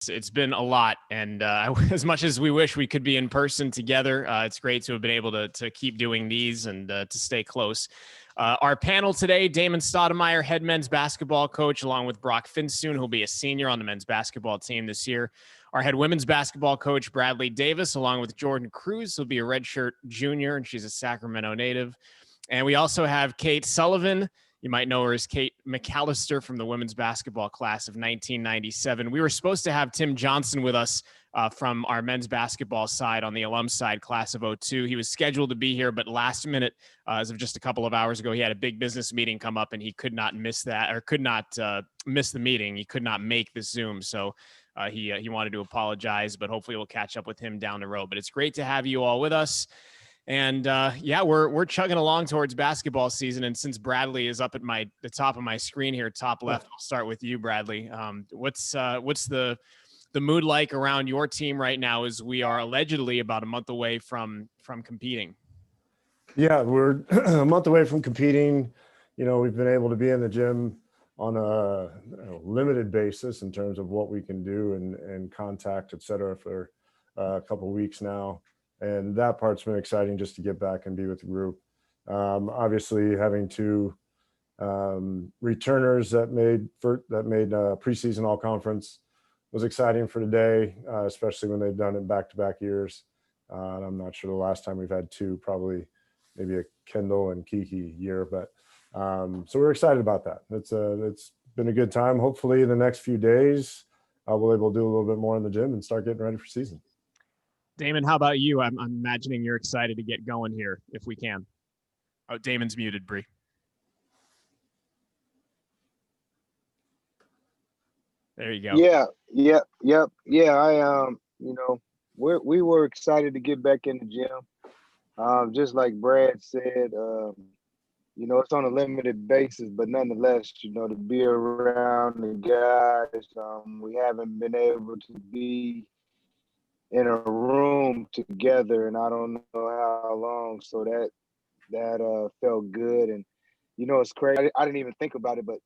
It's been a lot, and as much as we wish we could be in person together, it's great to have been able to keep doing these and to stay close. Our panel today, Damon Stoudamire, head men's basketball coach, along with Broc Finstuen, who'll be a senior on the men's basketball team this year. Our head women's basketball coach, Bradley Davis, along with Jordan Cruz, who'll be a redshirt junior, and she's a Sacramento native. And we also have Kate Sullivan. You might know her as Kate McAllister from the women's basketball class of 1997. We were supposed to have Tim Johnson with us from our men's basketball side on the alum side, class of 02. He was scheduled to be here, but last minute, as of just a couple of hours ago, he had a big business meeting come up and he could not miss that, or could not miss the meeting. He could not make the Zoom. So he wanted to apologize, but hopefully we'll catch up with him down the road. But it's great to have you all with us. And yeah, we're chugging along towards basketball season. And since Bradley is up at the top of my screen here, top left, I'll start with you, Bradley. What's the mood like around your team right now as we are allegedly about a month away from competing? Yeah, we're a month away from competing. You know, we've been able to be in the gym on a limited basis in terms of what we can do and contact, et cetera, for a couple of weeks now. And that part's been exciting, just to get back and be with the group. Obviously, having two returners that made preseason all conference was exciting for today, especially when they've done it back-to-back years. And I'm not sure the last time we've had two, probably maybe a Kendall and Kiki year, but so we're excited about that. It's been a good time. Hopefully, in the next few days, we'll be able to do a little bit more in the gym and start getting ready for season. Damon, how about you? I'm imagining you're excited to get going here if we can. Oh, Damon's muted, Bree. There you go. Yeah. We were excited to get back in the gym. Just like Brad said, it's on a limited basis, but nonetheless, to be around the guys, we haven't been able to be in a room together, and I don't know how long. So that felt good, and it's crazy. I didn't even think about it, but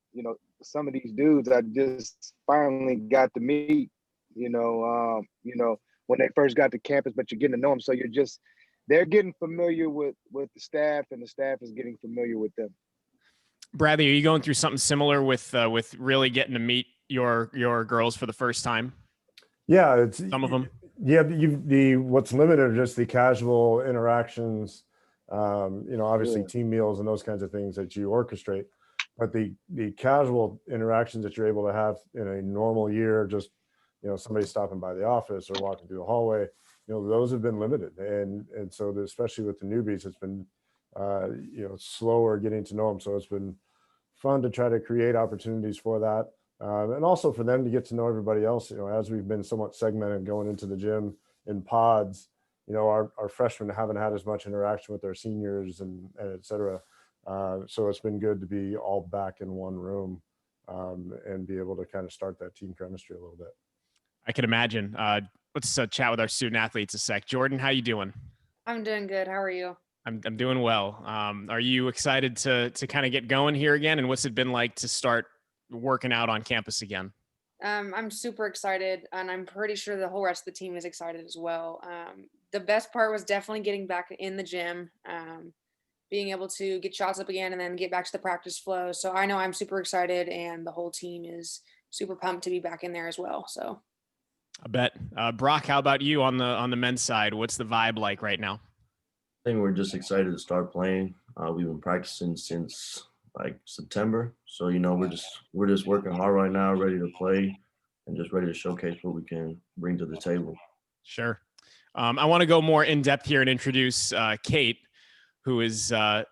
some of these dudes I just finally got to meet. When they first got to campus, but you're getting to know them, so they're getting familiar with the staff, and the staff is getting familiar with them. Bradley, are you going through something similar with really getting to meet your girls for the first time? Yeah, it's some of them. Yeah, what's limited are just the casual interactions, obviously team meals and those kinds of things that you orchestrate, but the casual interactions that you're able to have in a normal year, just, somebody stopping by the office or walking through the hallway, those have been limited. And so especially with the newbies, it's been, slower getting to know them. So it's been fun to try to create opportunities for that. And also for them to get to know everybody else, as we've been somewhat segmented going into the gym in pods, our freshmen haven't had as much interaction with their seniors and et cetera. So it's been good to be all back in one room and be able to kind of start that team chemistry a little bit. I can imagine. Let's chat with our student athletes a sec. Jordan, how you doing? I'm doing good. How are you? I'm doing well. Are you excited to kind of get going here again? And what's it been like to start working out on campus again? I'm super excited, and I'm pretty sure the whole rest of the team is excited as well. The best part was definitely getting back in the gym, being able to get shots up again and then get back to the practice flow. So I know I'm super excited, and the whole team is super pumped to be back in there as well. So I bet. Broc, how about you on the men's side? What's the vibe like right now? I think we're just excited to start playing. We've been practicing since like September. So, we're just working hard right now, ready to play and just ready to showcase what we can bring to the table. Sure. I want to go more in depth here and introduce Kate, who is a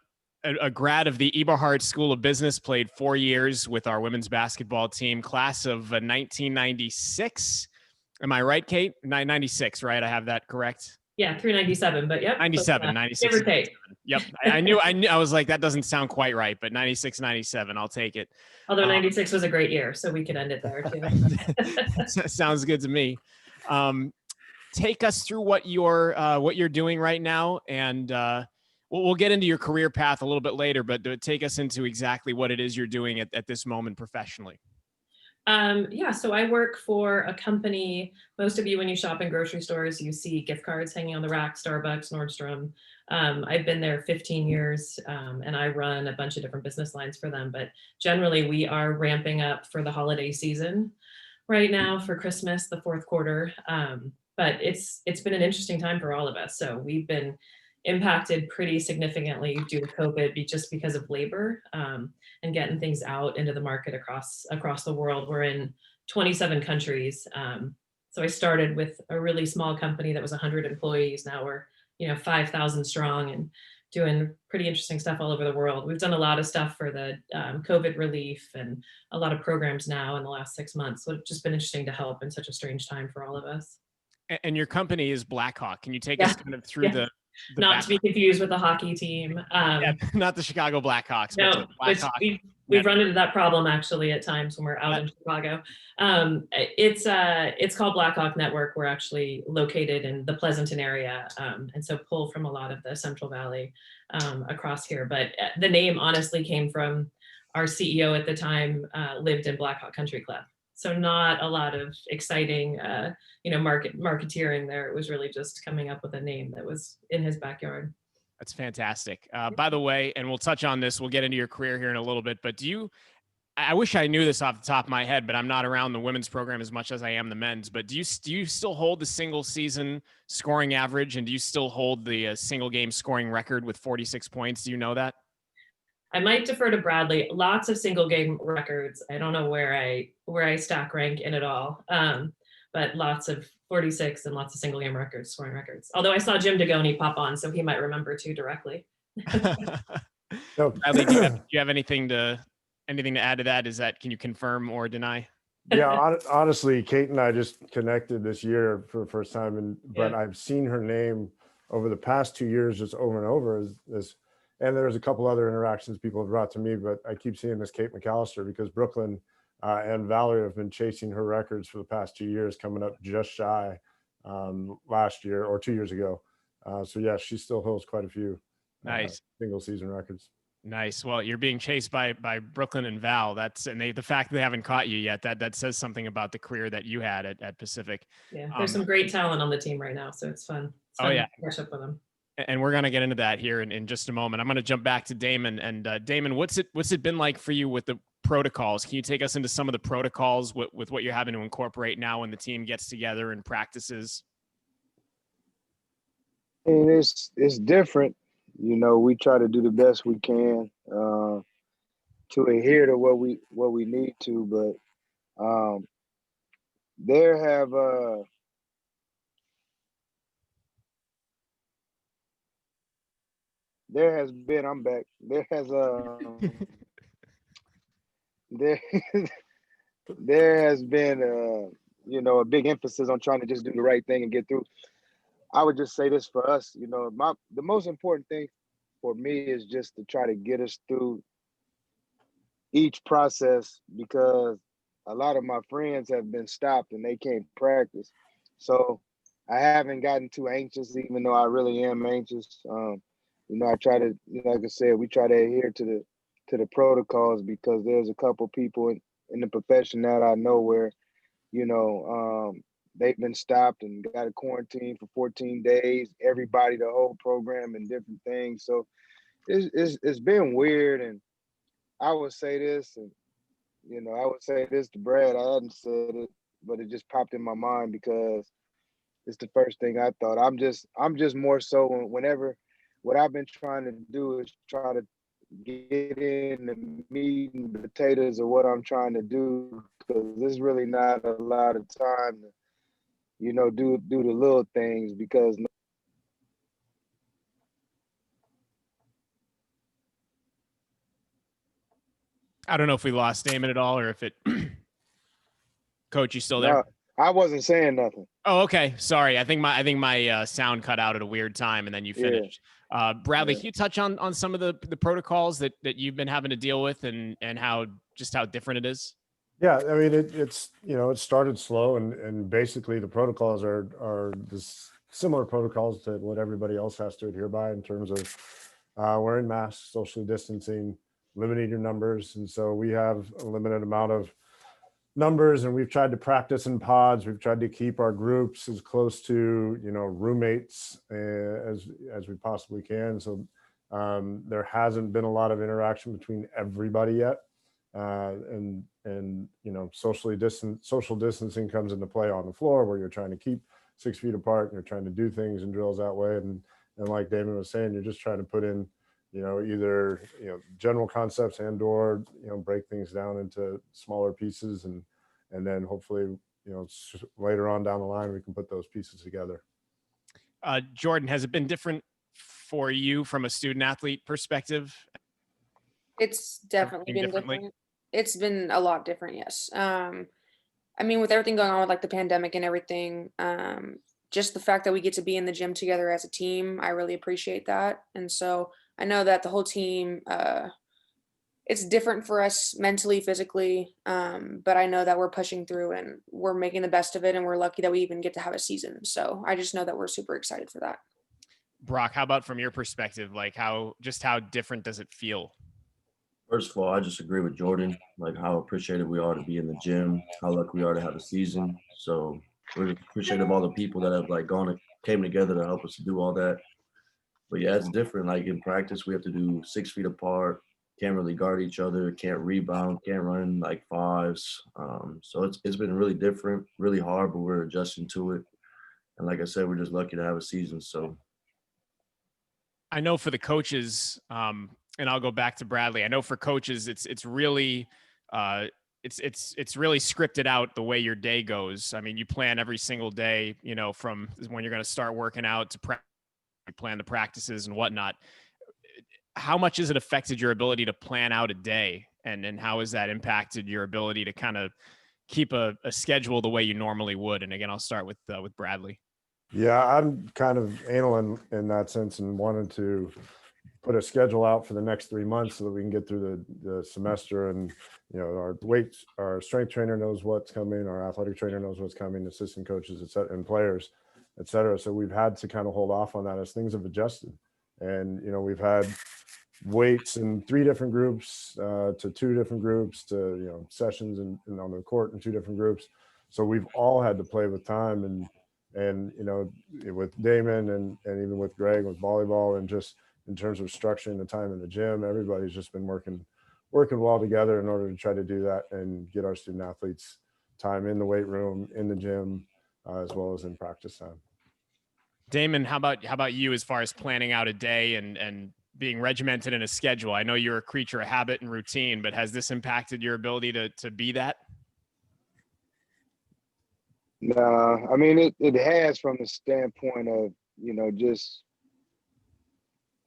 grad of the Eberhard School of Business, played 4 years with our women's basketball team, class of 1996. Am I right, Kate? 96, right? I have that correct. Yeah, 397, but yep. 97, 96. Give or take. Yep. I knew, I was like, that doesn't sound quite right, but 96, 97, I'll take it. Although 96 was a great year, so we could end it there too. Sounds good to me. Take us through what you're doing right now, and we'll get into your career path a little bit later, but take us into exactly what it is you're doing at this moment professionally. Yeah, so I work for a company. Most of you, when you shop in grocery stores, you see gift cards hanging on the rack, Starbucks, Nordstrom. I've been there 15 years, and I run a bunch of different business lines for them. But generally, we are ramping up for the holiday season right now for Christmas, the fourth quarter. But it's been an interesting time for all of us. So we've been impacted pretty significantly due to COVID, just because of labor, and getting things out into the market across the world. We're in 27 countries. So I started with a really small company that was 100 employees. Now we're 5,000 strong and doing pretty interesting stuff all over the world. We've done a lot of stuff for the COVID relief and a lot of programs now in the last 6 months. So it's just been interesting to help in such a strange time for all of us. And your company is Blackhawk. Can you take Yeah. us kind of through Yeah. the Not to be confused with the hockey team. Yeah, not the Chicago Blackhawks, but No, the Blackhawk. we've run into that problem actually at times when we're out in Chicago. It's called Blackhawk Network. We're actually located in the Pleasanton area, and so pull from a lot of the Central Valley across here. But the name honestly came from our CEO at the time lived in Blackhawk Country Club. So not a lot of exciting, marketeering there. It was really just coming up with a name that was in his backyard. That's fantastic. By the way, and we'll touch on this, we'll get into your career here in a little bit, but I wish I knew this off the top of my head, but I'm not around the women's program as much as I am the men's, but do you still hold the single season scoring average? And do you still hold the single game scoring record with 46 points? Do you know that? I might defer to Bradley. Lots of single game records. I don't know where I stack rank in it all, but lots of 46 and lots of single game records, scoring records. Although I saw Jim Degoni pop on, so he might remember too directly. Bradley, do you have anything to add to that? Can you confirm or deny? Yeah, honestly, Kate and I just connected this year for the first time, but I've seen her name over the past 2 years just over and over as and there's a couple other interactions people have brought to me, but I keep seeing this Kate McAllister because Brooklyn and Valerie have been chasing her records for the past 2 years, coming up just shy last year or 2 years ago. So yeah, she still holds quite a few nice single season records. Nice. Well, you're being chased by Brooklyn and Val. The fact that they haven't caught you yet, that says something about the career that you had at Pacific. Yeah, there's some great talent on the team right now, so it's fun. To catch up with them. And we're gonna get into that here in just a moment. I'm gonna jump back to Damon. And Damon, what's it been like for you with the protocols? Can you take us into some of the protocols with what you're having to incorporate now when the team gets together and practices? And it's different. We try to do the best we can to adhere to what we need to, but there has been a big emphasis on trying to just do the right thing and get through. I would just say this for us, the most important thing for me is just to try to get us through each process, because a lot of my friends have been stopped and they can't practice. So I haven't gotten too anxious, even though I really am anxious. I try to, like I said, we try to adhere to the protocols, because there's a couple people in the profession that I know where, they've been stopped and got a quarantine for 14 days, everybody, the whole program and different things. So it's been weird. And I would say this, and, I would say this to Brad. I hadn't said it, but it just popped in my mind because it's the first thing I thought. I'm just more so whenever what I've been trying to do is try to get in the meat and potatoes of what I'm trying to do, because there's really not a lot of time to, do the little things, because I don't know if we lost Damon at all or if it. Coach, you still there? No, I wasn't saying nothing. Oh, okay. Sorry. I think my sound cut out at a weird time and then you finished. Yeah. Bradley, Can you touch on some of the protocols that you've been having to deal with and how different it is? Yeah, I mean, it's it started slow, and basically the protocols are this similar protocols to what everybody else has to adhere by in terms of wearing masks, social distancing, limiting your numbers. And so we have a limited amount of numbers, and we've tried to practice in pods. We've tried to keep our groups as close to, roommates as we possibly can. So there hasn't been a lot of interaction between everybody yet. And social distancing comes into play on the floor, where you're trying to keep 6 feet apart and you're trying to do things and drills that way. And like Damon was saying, you're just trying to put in, either, general concepts and/or, break things down into smaller pieces. And then hopefully, later on down the line, we can put those pieces together. Jordan, has it been different for you from a student athlete perspective? It's definitely been different. It's been a lot different, yes. With everything going on with like the pandemic and everything, just the fact that we get to be in the gym together as a team, I really appreciate that. And so I know that the whole team, it's different for us mentally, physically, but I know that we're pushing through and we're making the best of it, and we're lucky that we even get to have a season. So I just know that we're super excited for that. Broc, how about from your perspective? Like how different does it feel? First of all, I just agree with Jordan, like how appreciative we are to be in the gym, how lucky we are to have a season. So we're appreciative of all the people that have came together to help us do all that. But yeah, it's different. Like in practice, we have to do 6 feet apart, can't really guard each other, can't rebound, can't run like fives. So it's been really different, really hard, but we're adjusting to it. And like I said, we're just lucky to have a season. So I know for the coaches, and I'll go back to Bradley. I know for coaches, it's really it's really scripted out the way your day goes. I mean, you plan every single day, from when you're going to start working out to plan the practices and whatnot. How much has it affected your ability to plan out a day, and how has that impacted your ability to kind of keep a schedule the way you normally would? And again, I'll start with Bradley. Yeah, I'm kind of anal in that sense, and wanted to put a schedule out for the next 3 months so that we can get through the semester. And our strength trainer knows what's coming, our athletic trainer knows what's coming, assistant coaches, et cetera, and players, et cetera. So we've had to kind of hold off on that as things have adjusted. And we've had weights in 3 different groups to 2 different groups to sessions and on the court in 2 different groups. So we've all had to play with time, and with Damon and even with Greg with volleyball, and just in terms of structuring the time in the gym, everybody's just been working well together in order to try to do that and get our student athletes time in the weight room, in the gym, as well as in practice time. Damon, how about you as far as planning out a day and being regimented in a schedule? I know you're a creature of habit and routine, but has this impacted your ability to be that? No, I mean, it has, from the standpoint of, just,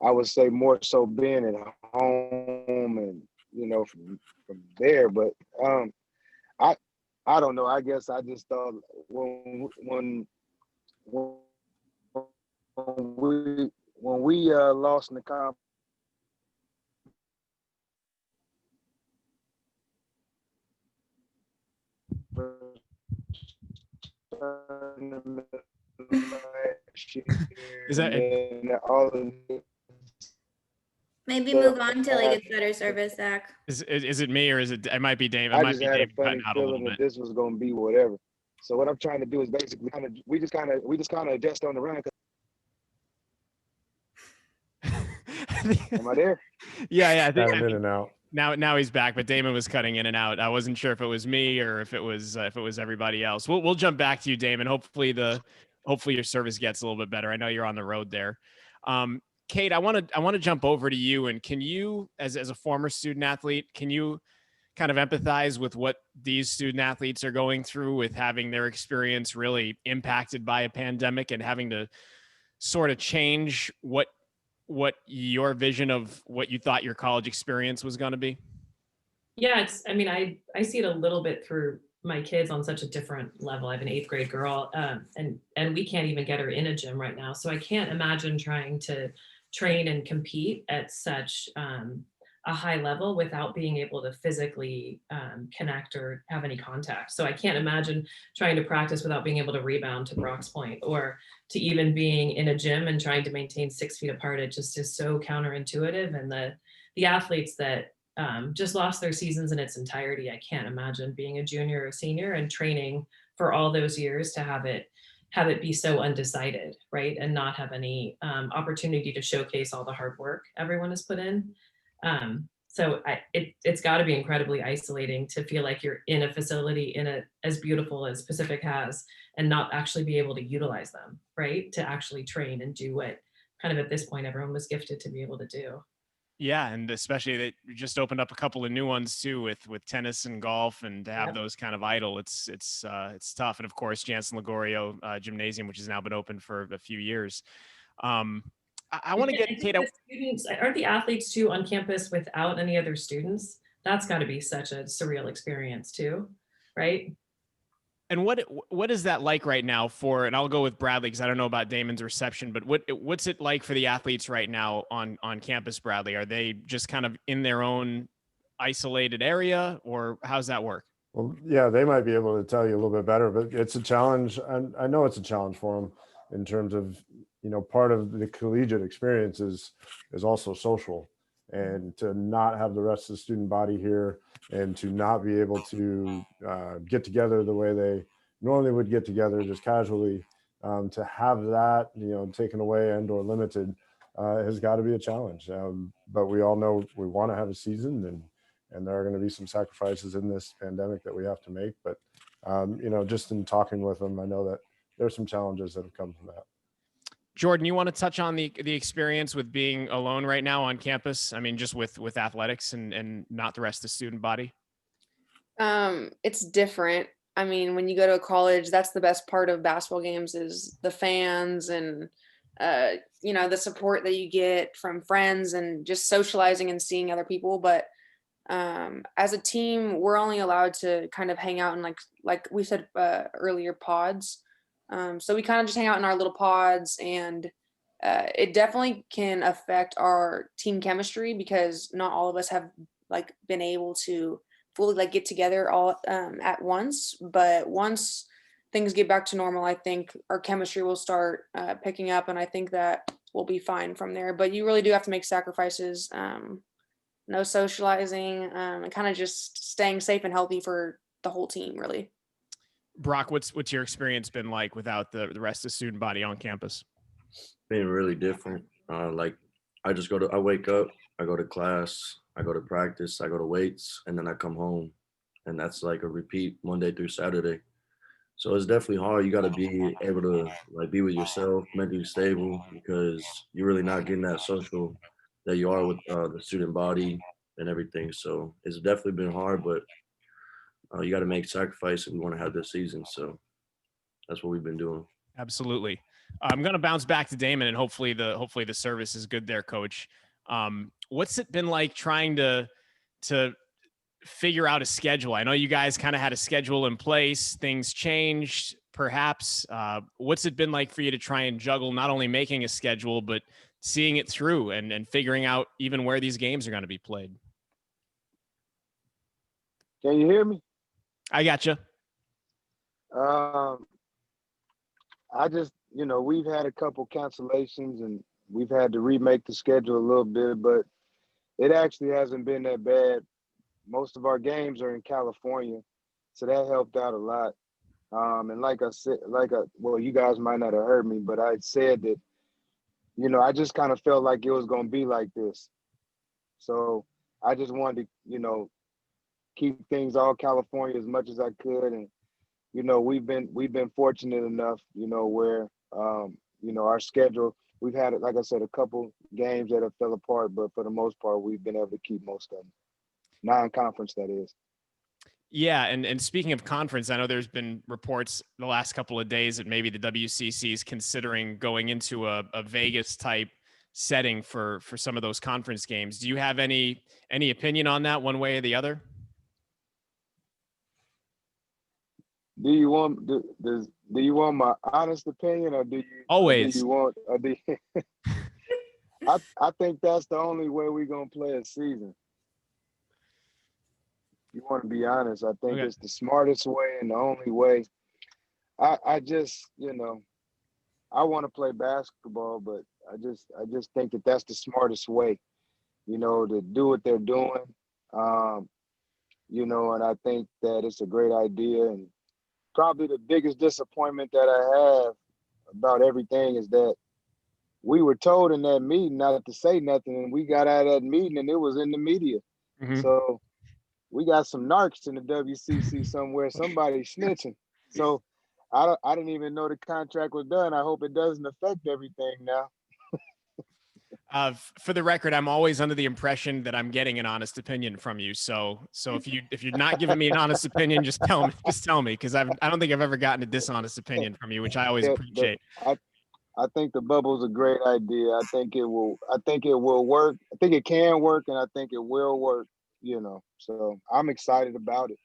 I would say more so being at home and, from there. But I don't know. I guess I just thought when we lost in the conference, Is that maybe move on till he gets better service, Zach? Is it me, or is it might be Dave? It I might just be had Dave a funny cutting out a little feeling that bit. this was going to be whatever. So what I'm trying to do is basically we just kind of adjust on the run. Am I there? Yeah. I think in and out. Now he's back, but Damon was cutting in and out. I wasn't sure if it was me or if it was everybody else. We'll jump back to you, Damon. Hopefully your service gets a little bit better. I know you're on the road there. Kate, I want to jump over to you, and can you, as a former student athlete, can you kind of empathize with what these student athletes are going through with having their experience really impacted by a pandemic and having to sort of change what your vision of what you thought your college experience was going to be? Yeah, I see it a little bit through my kids on such a different level. I have an 8th grade girl, and we can't even get her in a gym right now. So I can't imagine trying to train and compete at such a high level without being able to physically connect or have any contact. So I can't imagine trying to practice without being able to rebound, to Broc's point, or to even being in a gym and trying to maintain 6 feet apart. It just is so counterintuitive. And the athletes that just lost their seasons in its entirety. I can't imagine being a junior or a senior and training for all those years to have it be so undecided, right? And not have any opportunity to showcase all the hard work everyone has put in. It's got to be incredibly isolating to feel like you're in a facility as beautiful as Pacific has and not actually be able to utilize them, right? To actually train and do what kind of at this point everyone was gifted to be able to do. Yeah, and especially that you just opened up a couple of new ones too with tennis and golf, and to have Yep. those kind of idle, it's tough. And of course, Jansen Lagorio Gymnasium, which has now been open for a few years. I want to get Kate. Aren't the athletes too on campus without any other students? That's got to be such a surreal experience too, right? And what is that like right now for? And I'll go with Bradley because I don't know about Damon's reception, but what's it like for the athletes right now on campus, Bradley? Are they just kind of in their own isolated area, or how's that work? Well, yeah, they might be able to tell you a little bit better, but it's a challenge. And I know it's a challenge for them in terms of, part of the collegiate experience is also social, and to not have the rest of the student body here and to not be able to get together the way they normally would get together just casually, to have that, taken away and or limited has got to be a challenge. But we all know we want to have a season, and there are going to be some sacrifices in this pandemic that we have to make. But, just in talking with them, I know that there's some challenges that have come from that. Jordan, you want to touch on the experience with being alone right now on campus? I mean, just with athletics and not the rest of the student body. It's different. I mean, when you go to a college, that's the best part of basketball games is the fans and, the support that you get from friends and just socializing and seeing other people. But as a team, we're only allowed to kind of hang out in like we said earlier, pods. So we kind of just hang out in our little pods, and it definitely can affect our team chemistry because not all of us have been able to fully get together all at once. But once things get back to normal, I think our chemistry will start picking up, and I think that we'll be fine from there. But you really do have to make sacrifices. No socializing, and kind of just staying safe and healthy for the whole team, really. Broc, what's your experience been like without the rest of the student body on campus? Been really different. I wake up, I go to class, I go to practice, I go to weights, and then I come home, and that's like a repeat Monday through Saturday. So it's definitely hard. You got to be able to be with yourself, mentally stable, because you're really not getting that social that you are with the student body and everything. So it's definitely been hard, but you got to make sacrifice if we want to have this season. So that's what we've been doing. Absolutely. I'm going to bounce back to Damon, and hopefully the service is good there, Coach. What's it been like trying to figure out a schedule? I know you guys kind of had a schedule in place. Things changed, perhaps. What's it been like for you to try and juggle not only making a schedule, but seeing it through and figuring out even where these games are going to be played? Can you hear me? I gotcha. I just, we've had a couple cancellations and we've had to remake the schedule a little bit, but it actually hasn't been that bad. Most of our games are in California, so that helped out a lot. And like I said, well, you guys might not have heard me, but I said that, I just kind of felt like it was going to be like this. So I just wanted to, keep things all California as much as I could. And, we've been fortunate enough, where, our schedule, we've had, like I said, a couple games that have fell apart, but for the most part, we've been able to keep most of them. Non-conference, that is. Yeah, and speaking of conference, I know there's been reports the last couple of days that maybe the WCC is considering going into a Vegas type setting for some of those conference games. Do you have any opinion on that one way or the other? Do you want my honest opinion, or do you always? Do you want? I think that's the only way we're gonna play a season. You want to be honest? I think it's the smartest way and the only way. I just I want to play basketball, but I just think that that's the smartest way. To do what they're doing. You know, and I think that it's a great idea. And probably the biggest disappointment that I have about everything is that we were told in that meeting not to say nothing, and we got out of that meeting and it was in the media. Mhm. So we got some narcs in the WCC somewhere. Somebody's snitching. So I didn't even know the contract was done. I hope it doesn't affect everything now. For the record, I'm always under the impression that I'm getting an honest opinion from you. So if you're not giving me an honest opinion, just tell me, because I don't think I've ever gotten a dishonest opinion from you, which I always appreciate. I think the bubble's a great idea. I think it will work. I think it can work, and I think it will work, you know. So I'm excited about it.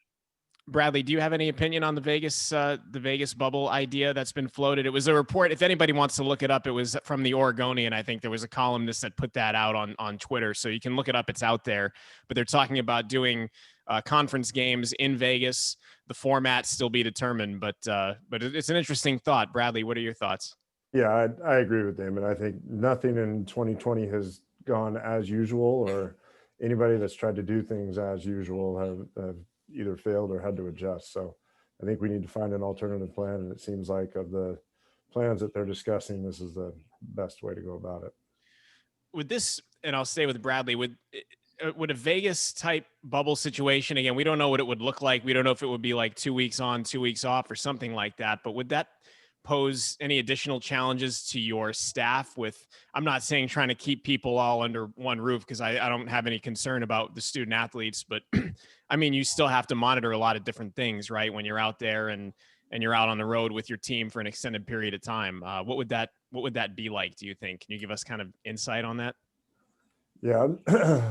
Bradley, do you have any opinion on the Vegas bubble idea that's been floated? It was a report. If anybody wants to look it up, it was from the Oregonian. I think there was a columnist that put that out on Twitter, so you can look it up. It's out there. But they're talking about doing conference games in Vegas. The format still be determined, but it's an interesting thought. Bradley, what are your thoughts? Yeah, I agree with Damon. I think nothing in 2020 has gone as usual, or anybody that's tried to do things as usual have either failed or had to adjust. So I think we need to find an alternative plan. And it seems like of the plans that they're discussing, this is the best way to go about it. With this, and I'll stay with Bradley, would a Vegas type bubble situation, again, we don't know what it would look like. We don't know if it would be like 2 weeks on, 2 weeks off or something like that, but would that pose any additional challenges to your staff with, I'm not saying trying to keep people all under one roof, because I don't have any concern about the student athletes, but I mean, you still have to monitor a lot of different things, right? When you're out there and you're out on the road with your team for an extended period of time. What would that be like, do you think? Can you give us kind of insight on that? Yeah,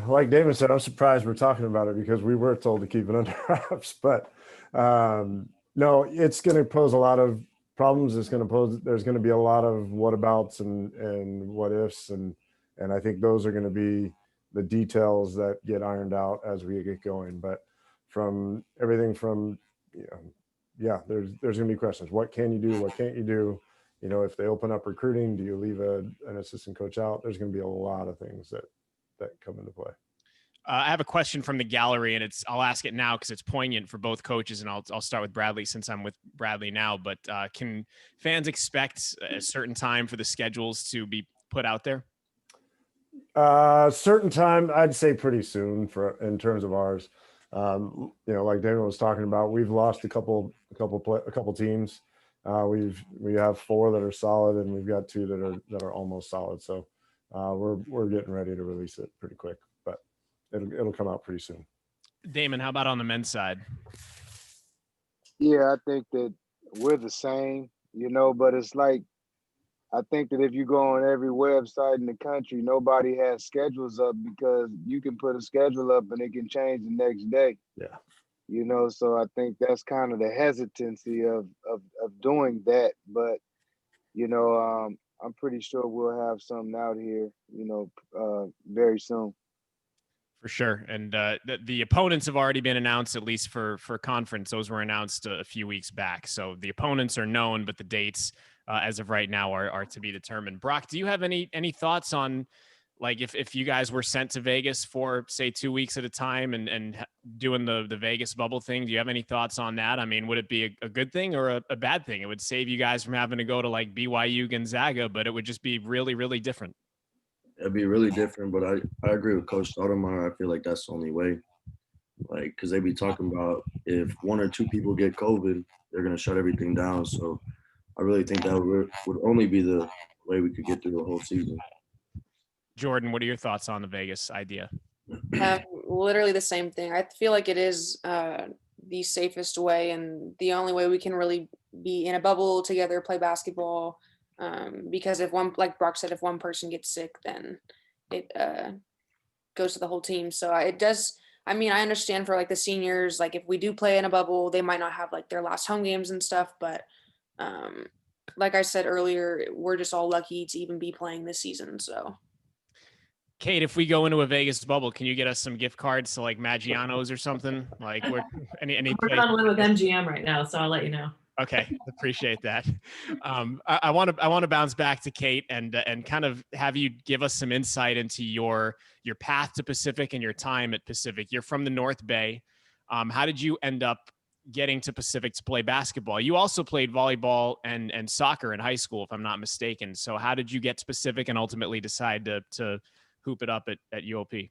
like Damon said, I'm surprised we're talking about it because we were told to keep it under wraps, but no, it's going to pose a lot of problems. There's going to be a lot of whatabouts and what ifs. And I think those are going to be the details that get ironed out as we get going. But from everything from, there's going to be questions. What can you do? What can't you do? You know, if they open up recruiting, do you leave an assistant coach out? There's going to be a lot of things that come into play. I have a question from the gallery, and I'll ask it now because it's poignant for both coaches, and I'll start with Bradley since I'm with Bradley now. But can fans expect a certain time for the schedules to be put out there? Certain time, I'd say pretty soon in terms of ours. Like Damon was talking about, we've lost a couple teams. We have 4 that are solid, and we've got 2 that are almost solid. So we're getting ready to release it pretty quick, but it'll come out pretty soon. Damon, how about on the men's side? Yeah, I think that we're the same, but it's like, I think that if you go on every website in the country, nobody has schedules up because you can put a schedule up and it can change the next day. Yeah. So I think that's kind of the hesitancy of doing that. But, I'm pretty sure we'll have something out here, very soon. For sure. And the opponents have already been announced, at least for conference. Those were announced a few weeks back. So the opponents are known, but the dates as of right now are to be determined. Broc, do you have any thoughts on, like, if you guys were sent to Vegas for, say, 2 weeks at a time and doing the Vegas bubble thing? Do you have any thoughts on that? I mean, would it be a good thing or a bad thing? It would save you guys from having to go to like BYU, Gonzaga, but it would just be really, really different. It'd be really different, but I agree with Coach Stoudamire. I feel like that's the only way. Like, because they be talking about if 1 or 2 people get COVID, they're going to shut everything down. So I really think that would only be the way we could get through the whole season. Jordan, what are your thoughts on the Vegas idea? Literally the same thing. I feel like it is the safest way and the only way we can really be in a bubble together, play basketball. Because if like Broc said, if one person gets sick, then it goes to the whole team. So it does. I mean, I understand for like the seniors, like if we do play in a bubble, they might not have like their last home games and stuff. But like I said earlier, we're just all lucky to even be playing this season. So. Kate, if we go into a Vegas bubble, can you get us some gift cards to like Maggiano's or something? Like, any I'm working on one with MGM right now, so I'll let you know. Okay, appreciate that. I want to bounce back to Kate and kind of have you give us some insight into your path to Pacific and your time at Pacific. You're from the North Bay. How did you end up getting to Pacific to play basketball? You also played volleyball and soccer in high school, if I'm not mistaken. So how did you get to Pacific and ultimately decide to hoop it up at UOP?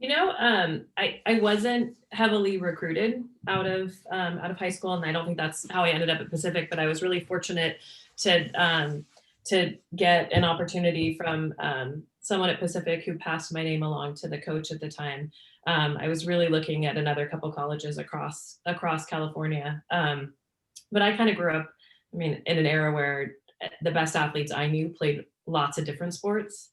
I wasn't heavily recruited out of high school, and I don't think that's how I ended up at Pacific. But I was really fortunate to get an opportunity from someone at Pacific who passed my name along to the coach at the time. I was really looking at another couple colleges across California, but I kind of grew up, in an era where the best athletes I knew played lots of different sports.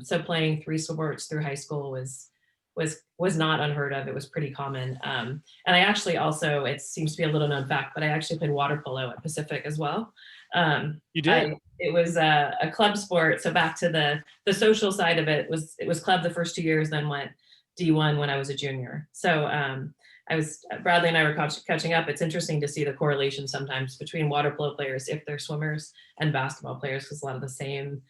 So playing 3 sports through high school was not unheard of. It was pretty common. And I actually also, it seems to be a little known fact, but I actually played water polo at Pacific as well. You did? It was a club sport. So back to the social side of it, it was club the first 2 years, then went D1 when I was a junior. So Bradley and I were catching up. It's interesting to see the correlation sometimes between water polo players, if they're swimmers, and basketball players, because a lot of the same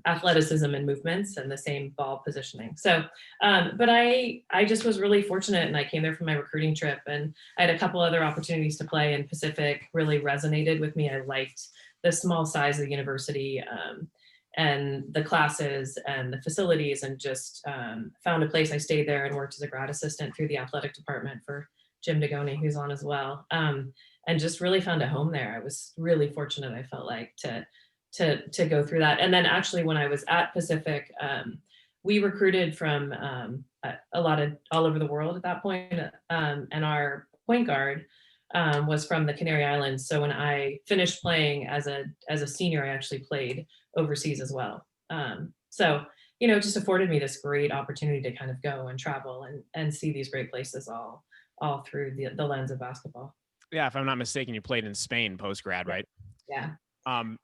athleticism and movements and the same ball positioning. So, but I just was really fortunate, and I came there for my recruiting trip, and I had a couple other opportunities to play, and Pacific really resonated with me. I liked the small size of the university, and the classes and the facilities, and just found a place. I stayed there and worked as a grad assistant through the athletic department for Jim Degoni, who's on as well, and just really found a home there. I was really fortunate, I felt like, to go through that. And then actually when I was at Pacific, we recruited from all over the world at that point, and our point guard was from the Canary Islands. So when I finished playing as a senior, I actually played overseas as well. So, it just afforded me this great opportunity to kind of go and travel and see these great places all through the lens of basketball. Yeah, if I'm not mistaken, you played in Spain post-grad, right? Yeah.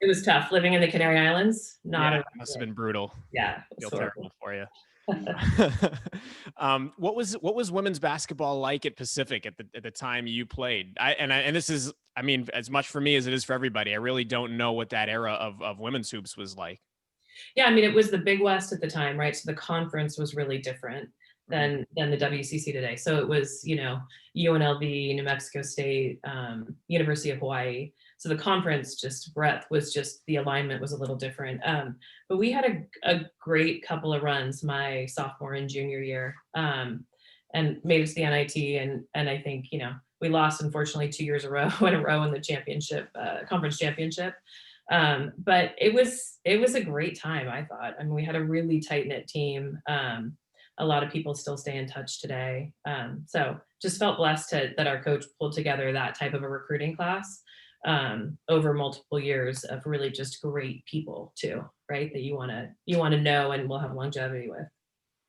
It was tough living in the Canary Islands. It must have been brutal. Yeah. Feel terrible for you. What was women's basketball like at Pacific at the time you played? And this is, as much for me as it is for everybody. I really don't know what that era of women's hoops was like. Yeah, it was the Big West at the time, right? So the conference was really different than the WCC today. So it was, UNLV, New Mexico State, University of Hawaii. So the conference breadth was the alignment was a little different. But we had a great couple of runs my sophomore and junior year, and made it to the NIT. And I think, we lost, unfortunately, 2 years in a row in the championship, conference championship. But it was a great time, I thought. We had a really tight knit team. A lot of people still stay in touch today. So just felt blessed that our coach pulled together that type of a recruiting class over multiple years of really just great people too, right? That you want to know and will have longevity with.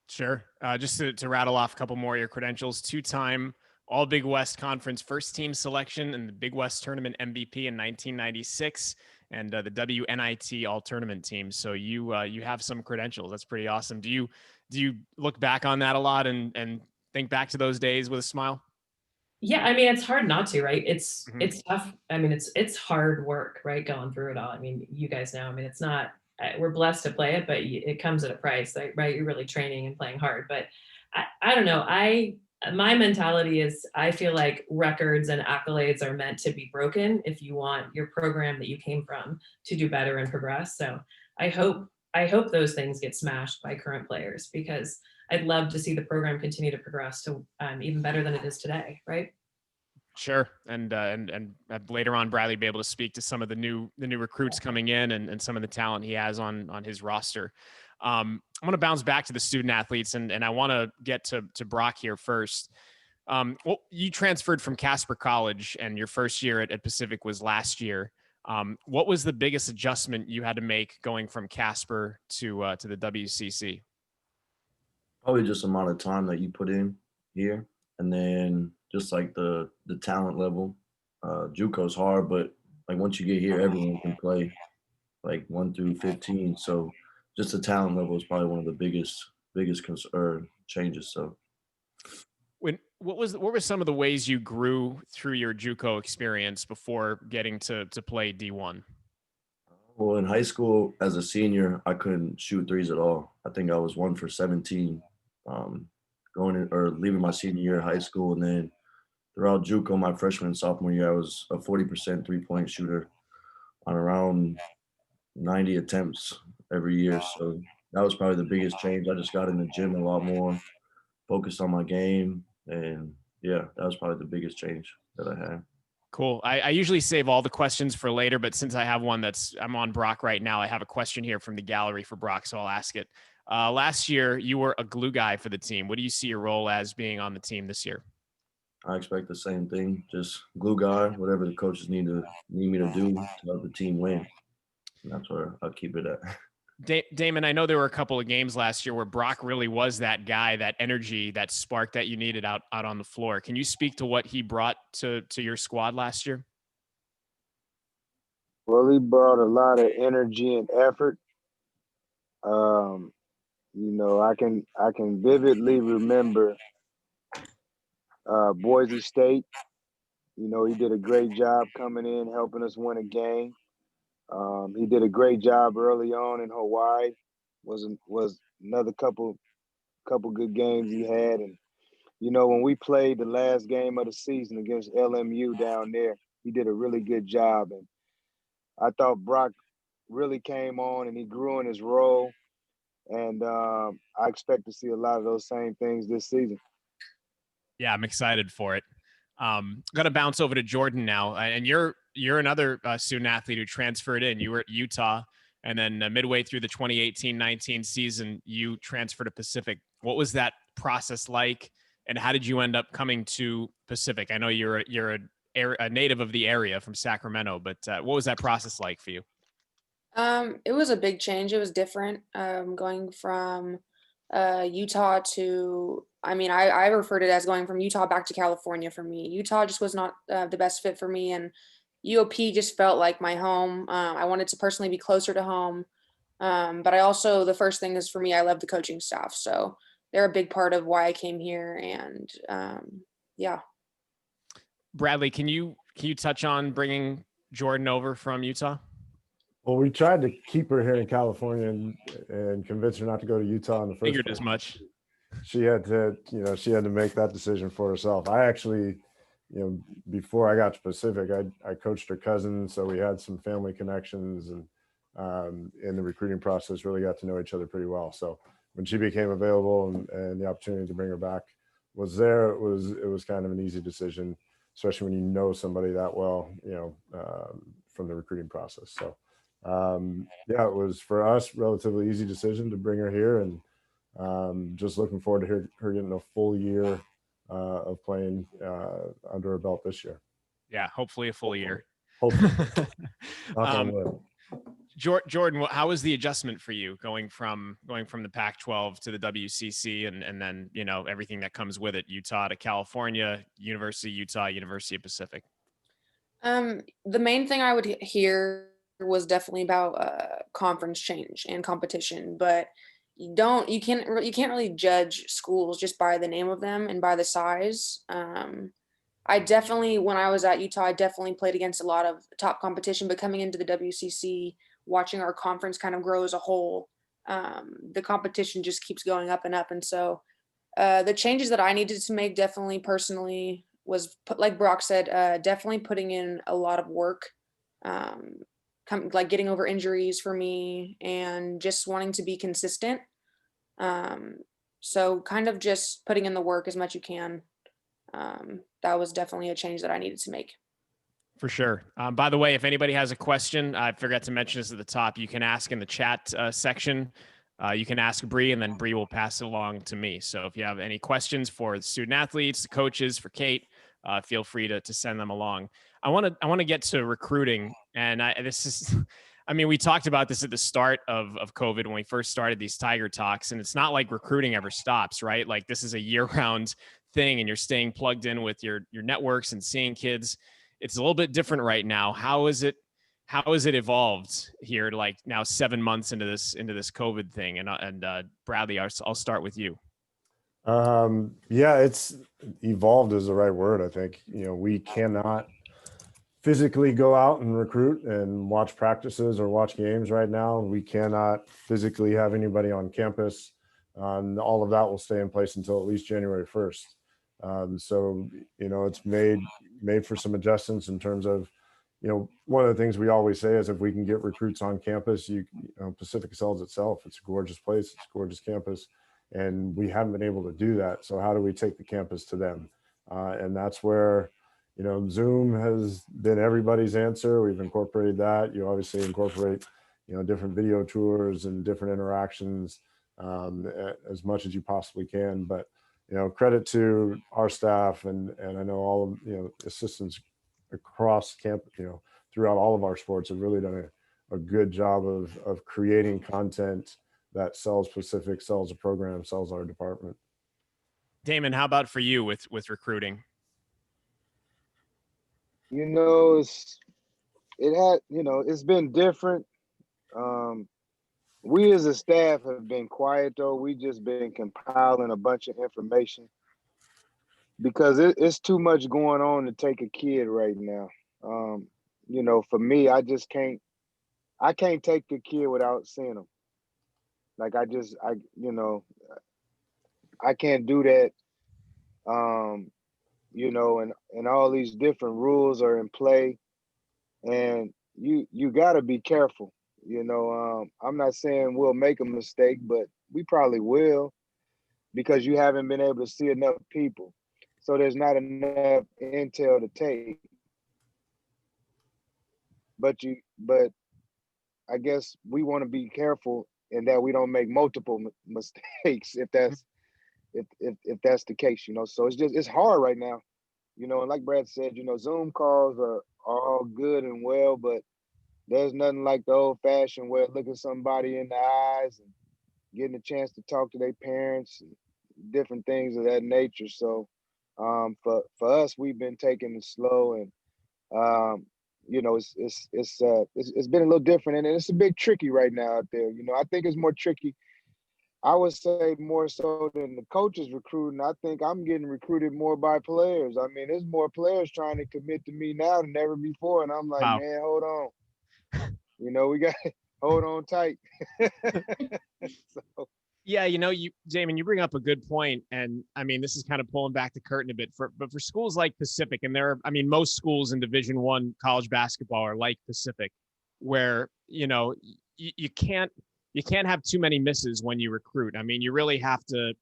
Sure. Just to rattle off a couple more of your credentials: 2-time All Big West Conference first team selection and the Big West Tournament MVP in 1996, and the WNIT All Tournament team. So you have some credentials. That's pretty awesome. Do you look back on that a lot and think back to those days with a smile? Yeah, it's hard not to, right? It's tough. It's hard work, right? Going through it all. You guys know. It's not. We're blessed to play it, but it comes at a price, right? You're really training and playing hard. But I don't know. My mentality is I feel like records and accolades are meant to be broken if you want your program that you came from to do better and progress. So I hope those things get smashed by current players, because I'd love to see the program continue to progress to even better than it is today, right? Sure. And later on, Bradley will be able to speak to some of the new recruits coming in and some of the talent he has on his roster. I'm going to bounce back to the student athletes, and I want to get to Broc here first. Well, you transferred from Casper College, and your first year at Pacific was last year. What was the biggest adjustment you had to make going from Casper to the WCC? Probably just the amount of time that you put in here, and then just like the talent level. JUCO's hard, but like once you get here, everyone can play, like 1 through 15. So just the talent level is probably one of the biggest changes. So What were some of the ways you grew through your JUCO experience before getting to play D1? Well, in high school, as a senior, I couldn't shoot threes at all. I think I was 1 for 17 going in, or leaving my senior year of high school. And then throughout JUCO, my freshman and sophomore year, I was a 40% three-point shooter on around 90 attempts every year. So that was probably the biggest change. I just got in the gym a lot more, focused on my game. And yeah, that was probably the biggest change that I had. Cool. I usually save all the questions for later, but since I have one I'm on Broc right now, I have a question here from the gallery for Broc, so I'll ask it. Last year, you were a glue guy for the team. What do you see your role as being on the team this year? I expect the same thing, just glue guy, whatever the coaches need me to do to help the team win. And that's where I'll keep it at. Damon, I know there were a couple of games last year where Broc really was that guy, that energy, that spark that you needed out on the floor. Can you speak to what he brought to your squad last year? Well, he brought a lot of energy and effort. I can vividly remember Boise State. He did a great job coming in, helping us win a game. He did a great job early on in Hawaii. Was another couple good games he had, and when we played the last game of the season against LMU down there, he did a really good job, and I thought Broc really came on and he grew in his role, and I expect to see a lot of those same things this season. Yeah, I'm excited for it. I'm going to bounce over to Jordan now, and you're another student athlete who transferred in. You were at Utah, and then midway through the 2018-19 season, you transferred to Pacific. What was that process like, and how did you end up coming to Pacific? I know you're a native of the area from Sacramento, but what was that process like for you? It was a big change. It was different, going from Utah to, I referred to it as going from Utah back to California for me. Utah just was not the best fit for me, and UOP just felt like my home. I wanted to personally be closer to home, but I also, the first thing is for me, I love the coaching staff, so they're a big part of why I came here, and yeah. Bradley, can you touch on bringing Jordan over from Utah? Well, we tried to keep her here in California and convince her not to go to Utah in the first Figured place. as much. She had to make that decision for herself. I actually, before I got to Pacific, I coached her cousin, so we had some family connections, and in the recruiting process, really got to know each other pretty well. So when she became available and the opportunity to bring her back was there, it was kind of an easy decision, especially when you know somebody that well, from the recruiting process. So. It was for us relatively easy decision to bring her here, and just looking forward to her getting a full year of playing under her belt this year. Yeah, hopefully a full year. Hopefully. Jordan, how was the adjustment for you going from the Pac-12 to the WCC and then everything that comes with it, Utah to California, University of Utah, University of Pacific? The main thing I would hear was definitely about conference change and competition, but you can't really judge schools just by the name of them and by the size. I definitely, when I was at Utah, I definitely played against a lot of top competition, but coming into the WCC, watching our conference kind of grow as a whole, the competition just keeps going up and up. And so the changes that I needed to make definitely personally was, like Broc said, definitely putting in a lot of work, like getting over injuries for me and just wanting to be consistent. So kind of just putting in the work as much you can. That was definitely a change that I needed to make. For sure. By the way, if anybody has a question, I forgot to mention this at the top, you can ask in the chat section. You can ask Bree, and then Bree will pass it along to me. So if you have any questions for the student athletes, the coaches, for Kate, feel free to send them along. I want to get to recruiting, and we talked about this at the start of COVID when we first started these Tiger Talks, and it's not like recruiting ever stops, right? Like this is a year-round thing, and you're staying plugged in with your networks and seeing kids. It's a little bit different right now. How has it evolved here, like now 7 months into this COVID thing? And Bradley, I'll start with you. Yeah, it's evolved is the right word. I think, we cannot physically go out and recruit and watch practices or watch games right now. We cannot physically have anybody on campus. All of that will stay in place until at least January 1st. So, it's made for some adjustments in terms of, one of the things we always say is if we can get recruits on campus, Pacific sells itself. It's a gorgeous place. It's a gorgeous campus. And we haven't been able to do that. So how do we take the campus to them? And that's where, Zoom has been everybody's answer. We've incorporated that. You obviously incorporate, different video tours and different interactions as much as you possibly can. But, credit to our staff and I know all of, assistants across camp, throughout all of our sports have really done a good job of creating content that sells Pacific, sells a program, sells our department. Damon, how about for you with recruiting? It's been different. We as a staff have been quiet though. We just been compiling a bunch of information because it's too much going on to take a kid right now. For me, I can't take the kid without seeing him. Like I can't do that. And all these different rules are in play, and you got to be careful. I'm not saying we'll make a mistake, but we probably will because you haven't been able to see enough people, so there's not enough intel to take. But I guess we want to be careful in that we don't make multiple mistakes if that's the case. So it's hard right now. And like Brad said, Zoom calls are all good and well, but there's nothing like the old fashioned way of looking somebody in the eyes and getting a chance to talk to their parents and different things of that nature. So for us, we've been taking it slow, and it's been a little different, and it's a bit tricky right now out there. I think it's more tricky. I would say more so than the coaches recruiting. I think I'm getting recruited more by players. I mean, there's more players trying to commit to me now than ever before. And I'm like, Wow. Man, hold on. We got to hold on tight. So. Yeah, Damon, you bring up a good point, and I mean, this is kind of pulling back the curtain a bit. But for schools like Pacific, and most schools in Division I college basketball are like Pacific, where you can't have too many misses when you recruit. I mean, you really have to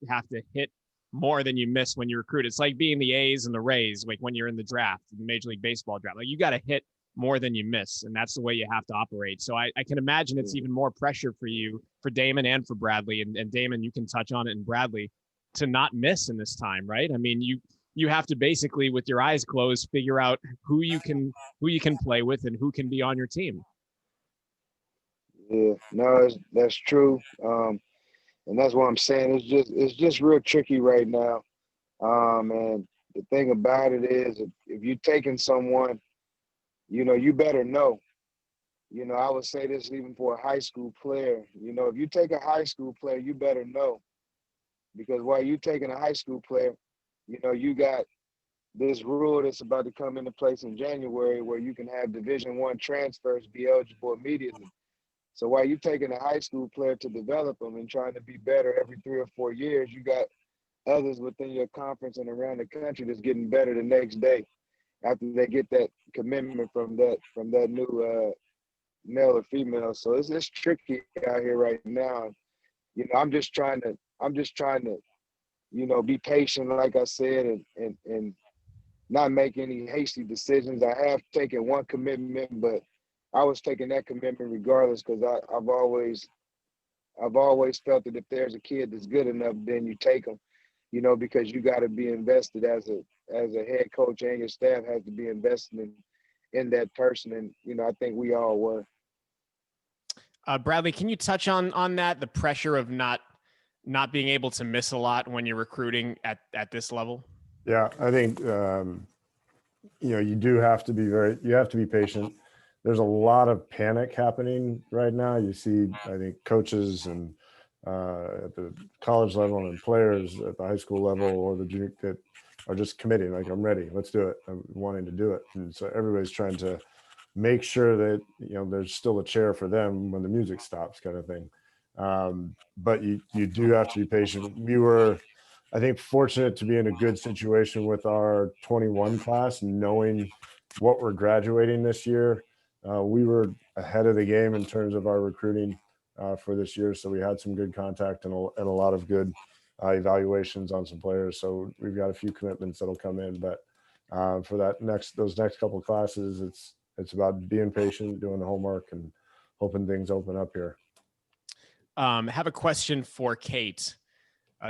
hit more than you miss when you recruit. It's like being the A's and the Rays, like when you're in the draft, the Major League Baseball draft. Like you got to hit more than you miss, and that's the way you have to operate. So I can imagine it's even more pressure for you, for Damon and for Bradley. And Damon, you can touch on it, and Bradley, to not miss in this time, right? I mean, you have to basically, with your eyes closed, figure out who you can play with and who can be on your team. Yeah, no, that's true. And that's what I'm saying. It's just real tricky right now. And the thing about it is, if you're taking someone, you better know. I would say this even for a high school player. If you take a high school player, you better know, because while you're taking a high school player, you got this rule that's about to come into place in January where you can have Division I transfers be eligible immediately. So while you're taking a high school player to develop them and trying to be better every 3 or 4 years, you got others within your conference and around the country that's getting better the next day after they get that commitment from that new male or female. So it's tricky out here right now. I'm just trying to be patient, like I said, and not make any hasty decisions. I have taken one commitment, but I was taking that commitment regardless, because I've always felt that if there's a kid that's good enough, then you take them, because you got to be invested as a head coach, and your staff has to be invested in that person. And, I think we all were. Bradley, can you touch on that, the pressure of not being able to miss a lot when you're recruiting at this level? Yeah, I think, you have to be patient. There's a lot of panic happening right now. You see, I think coaches and at the college level and players at the high school level or the junior that are just committing, like, I'm ready, let's do it. I'm wanting to do it. And so everybody's trying to make sure that, there's still a chair for them when the music stops, kind of thing. But you do have to be patient. We were, I think, fortunate to be in a good situation with our 21 class, knowing what we're graduating this year. We were ahead of the game in terms of our recruiting for this year. So we had some good contact and a lot of good evaluations on some players. So we've got a few commitments that'll come in, but for those next couple of classes, it's about being patient, doing the homework, and hoping things open up here. Have a question for Kate.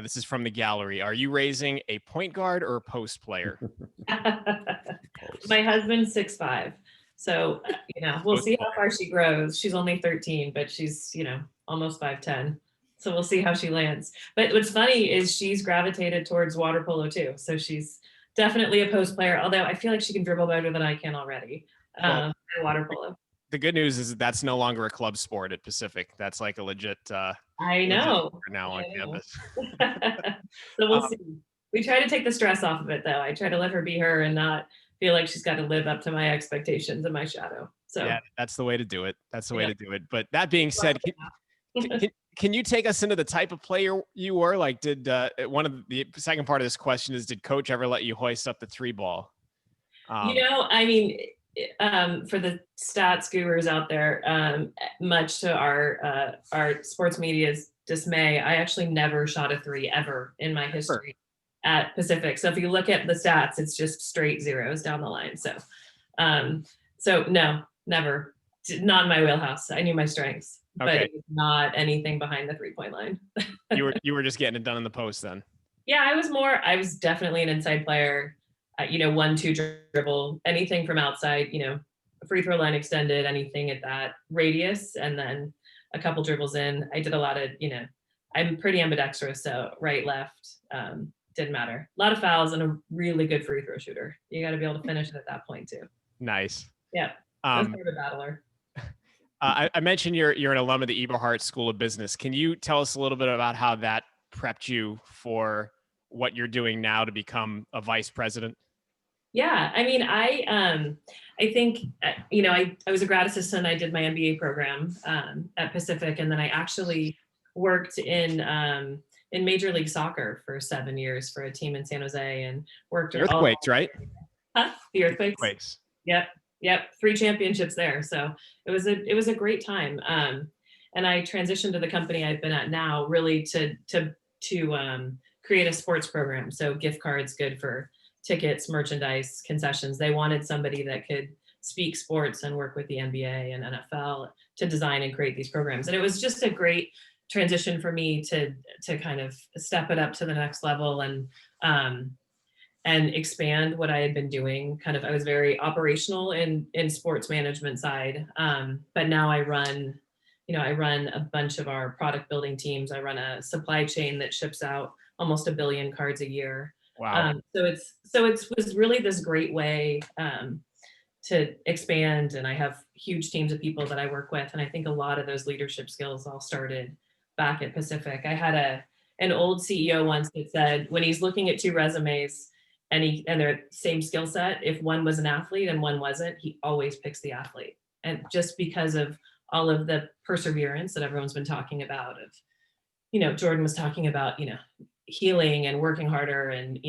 This is from the gallery. Are you raising a point guard or a post player? My hond's 6'5". So, we'll see how far she grows. She's only 13, but she's, almost 5'10". So we'll see how she lands. But what's funny is she's gravitated towards water polo too. So she's definitely a post player, although I feel like she can dribble better than I can already. Well, water polo. The good news is that's no longer a club sport at Pacific. That's like a legit. I know. Now on campus. So we'll see. We try to take the stress off of it, though. I try to let her be her and not feel like she's got to live up to my expectations and my shadow. So yeah, that's the way to do it. That's the way to do it. But that being said, can you take us into the type of player you were? Like, did one of the second part of this question is, did coach ever let you hoist up the 3 ball? I mean, for the stats gurus out there, much to our sports media's dismay, I actually never shot a 3 ever in my history at Pacific. So if you look at the stats, it's just straight zeros down the line. So, no, never. Not in my wheelhouse. I knew my strengths, but it was not anything behind the 3-point line. You were just getting it done in the post then. Yeah, I was definitely an inside player. 1-2 dribble, anything from outside, free throw line extended, anything at that radius, and then a couple dribbles in. I did a lot of, I'm pretty ambidextrous, so right, left, didn't matter. A lot of fouls and a really good free throw shooter. You got to be able to finish it at that point too. Nice. Yeah, sort of a battler. I mentioned you're an alum of the Eberhart School of Business. Can you tell us a little bit about how that prepped you for what you're doing now to become a vice president? Yeah, I mean, I think, I was a grad assistant. I did my MBA program at Pacific, and then I actually worked in Major League Soccer for 7 years for a team in San Jose, and worked the Earthquakes, right? Huh? The Earthquakes. Yep, 3 championships there. So it was a great time. And I transitioned to the company I've been at now, really to create a sports program. So gift cards, good for tickets, merchandise, concessions. They wanted somebody that could speak sports and work with the NBA and NFL to design and create these programs. And it was just a great transition for me to kind of step it up to the next level and expand what I had been doing. Kind of, I was very operational in sports management side, but now I run a bunch of our product building teams. I run a supply chain that ships out almost 1 billion cards a year. Wow. So it was really this great way to expand, and I have huge teams of people that I work with, and I think a lot of those leadership skills all started back at Pacific. I had an old CEO once that said when he's looking at 2 resumes and they're same skill set, if one was an athlete and one wasn't, he always picks the athlete. And just because of all of the perseverance that everyone's been talking about, Jordan was talking about, healing and working harder, and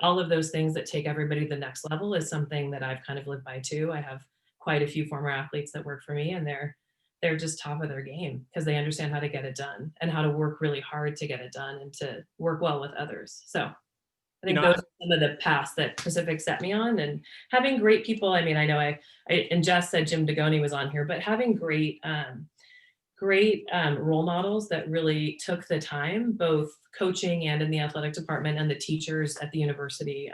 all of those things that take everybody to the next level is something that I've kind of lived by too. I have quite a few former athletes that work for me, and they're just top of their game because they understand how to get it done and how to work really hard to get it done and to work well with others. So I think those are some of the paths that Pacific set me on, and having great people. I mean, I know I and Jess said Jim Degoni was on here, but having great role models that really took the time, both coaching and in the athletic department, and the teachers at the university,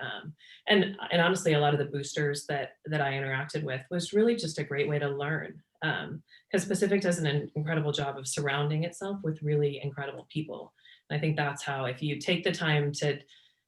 and honestly, a lot of the boosters that I interacted with, was really just a great way to learn. Because Pacific does an incredible job of surrounding itself with really incredible people. And I think that's how, if you take the time to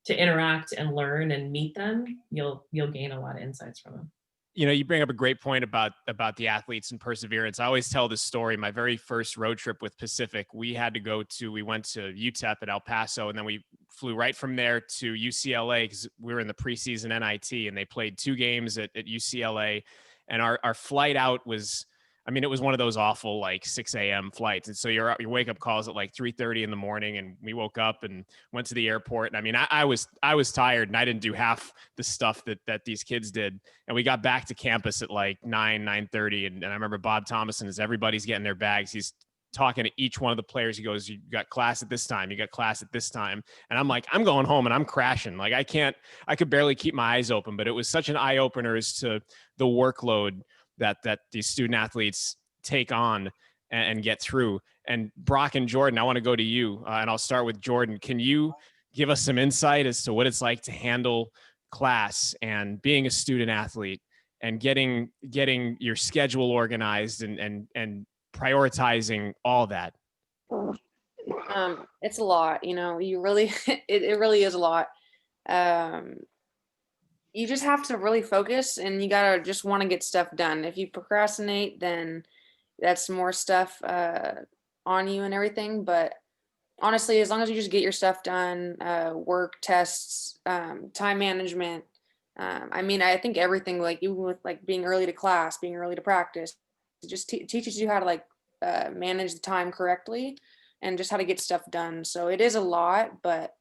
interact and learn and meet them, you'll gain a lot of insights from them. You know, you bring up a great point about the athletes and perseverance. I always tell this story. My very first road trip with Pacific, we went to UTEP at El Paso, and then we flew right from there to UCLA because we were in the preseason NIT, and they played 2 games at UCLA. And our flight out was, I mean, it was one of those awful like 6 a.m. flights. And so your wake up calls at like 3:30 in the morning. And we woke up and went to the airport. And I mean, I was tired, and I didn't do half the stuff that these kids did. And we got back to campus at like 9:30. And I remember Bob Thomason, as everybody's getting their bags, he's talking to each one of the players. He goes, "You got class at this time. You got class at this time." And I'm like, I'm going home and I'm crashing. Like I could barely keep my eyes open, but it was such an eye opener as to the workload that these student athletes take on and get through. And Broc and Jordan, I want to go to you, and I'll start with Jordan. Can you give us some insight as to what it's like to handle class and being a student athlete and getting your schedule organized and prioritizing all that? It's a lot, you know, you really, it really is a lot. You just have to really focus, and you gotta just want to get stuff done. If you procrastinate, then that's more stuff on you and everything. But honestly, as long as you just get your stuff done, work, tests, time management, I mean, I think everything, like even with like being early to class, being early to practice, it just teaches you how to like manage the time correctly and just how to get stuff done. So it is a lot, but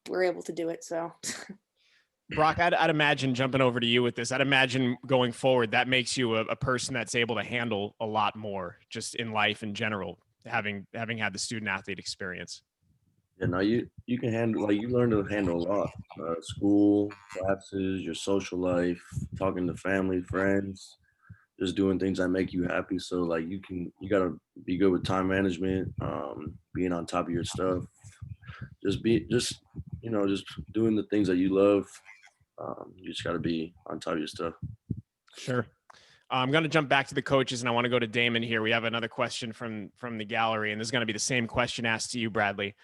we're able to do it. So. Broc, I'd imagine, jumping over to you with this, I'd imagine going forward, that makes you a person that's able to handle a lot more just in life in general, having had the student athlete experience. Yeah, no, you can handle, like, you learn to handle a lot. School, classes, your social life, talking to family, friends, just doing things that make you happy. So like you gotta be good with time management, being on top of your stuff, just doing the things that you love. You just gotta be on top of your stuff. Sure. I'm going to jump back to the coaches, and I want to go to Damon here. We have another question from the gallery, and this is going to be the same question asked to you, Bradley.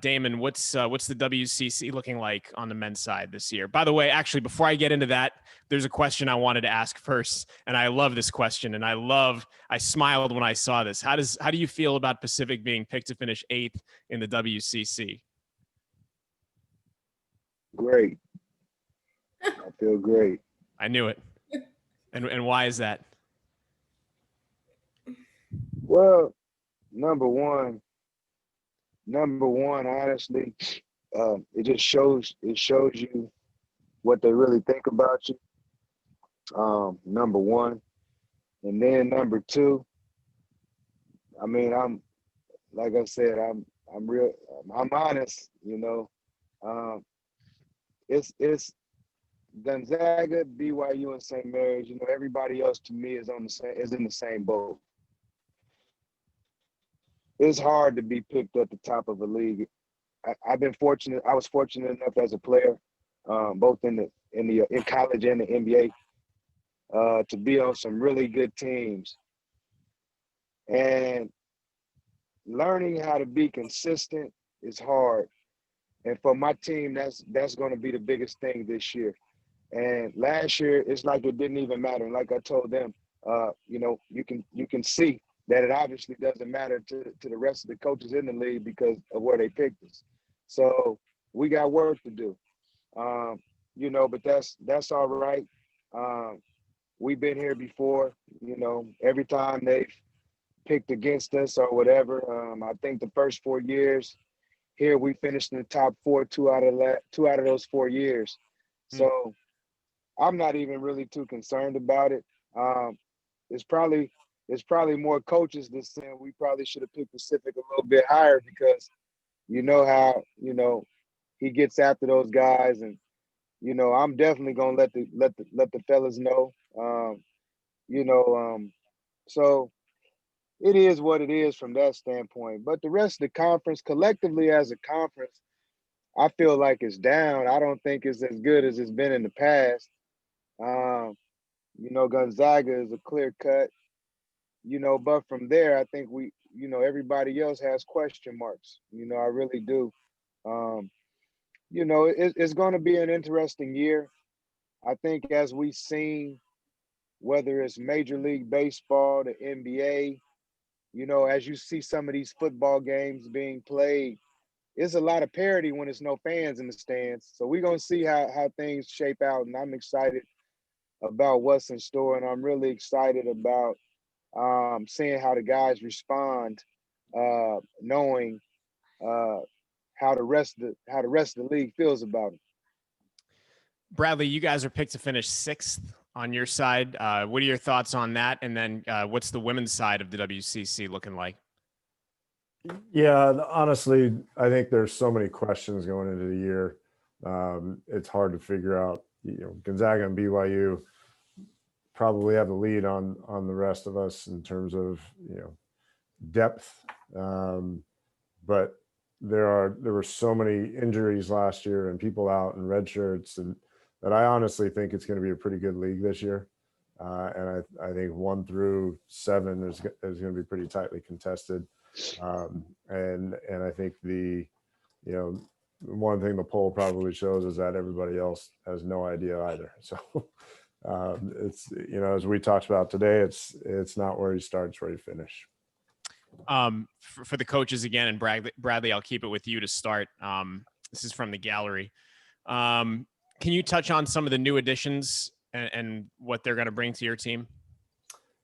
Damon, what's the WCC looking like on the men's side this year? By the way, actually, before I get into that, there's a question I wanted to ask first, and I love this question, and I smiled when I saw this. How do you feel about Pacific being picked to finish 8th in the WCC? Great. I feel great. I knew it. And why is that? Well, number one, honestly, it just shows you what they really think about you. Number one, and then number two, I mean, I'm like I said, I'm honest, you know. It's Gonzaga, BYU, and St. Mary's. You know, everybody else to me is in the same boat. It's hard to be picked at the top of a league. I was fortunate enough as a player, both in college and the NBA, to be on some really good teams. And learning how to be consistent is hard. And for my team, that's going to be the biggest thing this year. And last year, it's like it didn't even matter. And like I told them, you know, you can see that it obviously doesn't matter to the rest of the coaches in the league because of where they picked us. So we got work to do, you know, but that's all right. We've been here before, you know, every time they've picked against us or whatever. I think the first 4 years here, we finished in the top 4, two out of those 4 years. So I'm not even really too concerned about it. It's probably more coaches that saying we probably should have picked Pacific a little bit higher because you know how, you know, he gets after those guys, and you know, I'm definitely gonna let the fellas know. You know, so it is what it is from that standpoint. But the rest of the conference, collectively as a conference, I feel like it's down. I don't think it's as good as it's been in the past. You know, Gonzaga is a clear cut, you know, but from there, I think you know, everybody else has question marks. You know, I really do. You know, it's going to be an interesting year. I think as we've seen, whether it's Major League Baseball, the NBA, you know, as you see some of these football games being played, it's a lot of parity when there's no fans in the stands. So we're gonna see how things shape out, and I'm excited about what's in store, and I'm really excited about seeing how the guys respond, knowing how the rest of the league feels about it. Bradley, you guys are picked to finish 6th on your side. What are your thoughts on that? And then what's the women's side of the WCC looking like? Yeah, honestly, I think there's so many questions going into the year. It's hard to figure out. You know, Gonzaga and BYU probably have the lead on the rest of us in terms of, you know, depth. But there were so many injuries last year and people out and red shirts, and that I honestly think it's going to be a pretty good league this year. And I think 1 through 7 is going to be pretty tightly contested. And I think the one thing the poll probably shows is that everybody else has no idea either. So it's, you know, as we talked about today, it's not where you start, it's where you finish. For the coaches again, and Bradley, I'll keep it with you to start. This is from the gallery. Can you touch on some of the new additions and what they're going to bring to your team?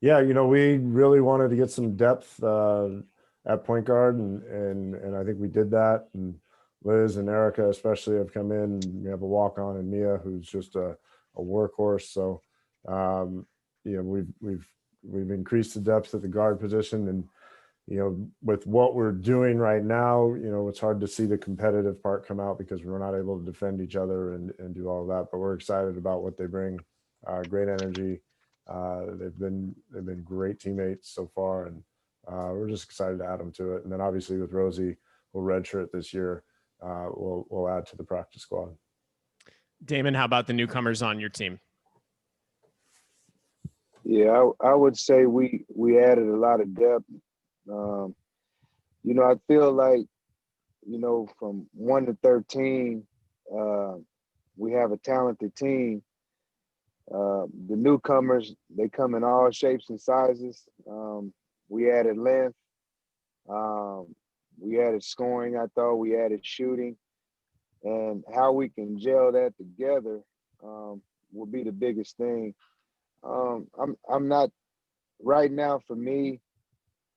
Yeah, you know, we really wanted to get some depth at point guard, and I think we did that. And Liz and Erica especially have come in. We have a walk-on in Mia, who's just a workhorse. So, you know, we've increased the depth at the guard position, and you know, with what we're doing right now, you know, it's hard to see the competitive part come out because we're not able to defend each other and do all of that. But we're excited about what they bring. Great energy. They've been great teammates so far, and we're just excited to add them to it. And then obviously with Rosie, we'll redshirt this year. We'll add to the practice squad. Damon, how about the newcomers on your team? Yeah, I would say we added a lot of depth. You know, I feel like, you know, from 1 to 13, we have a talented team. The newcomers, they come in all shapes and sizes. We added length. We added scoring, I thought. We added shooting. And how we can gel that together will be the biggest thing. I'm not, right now for me,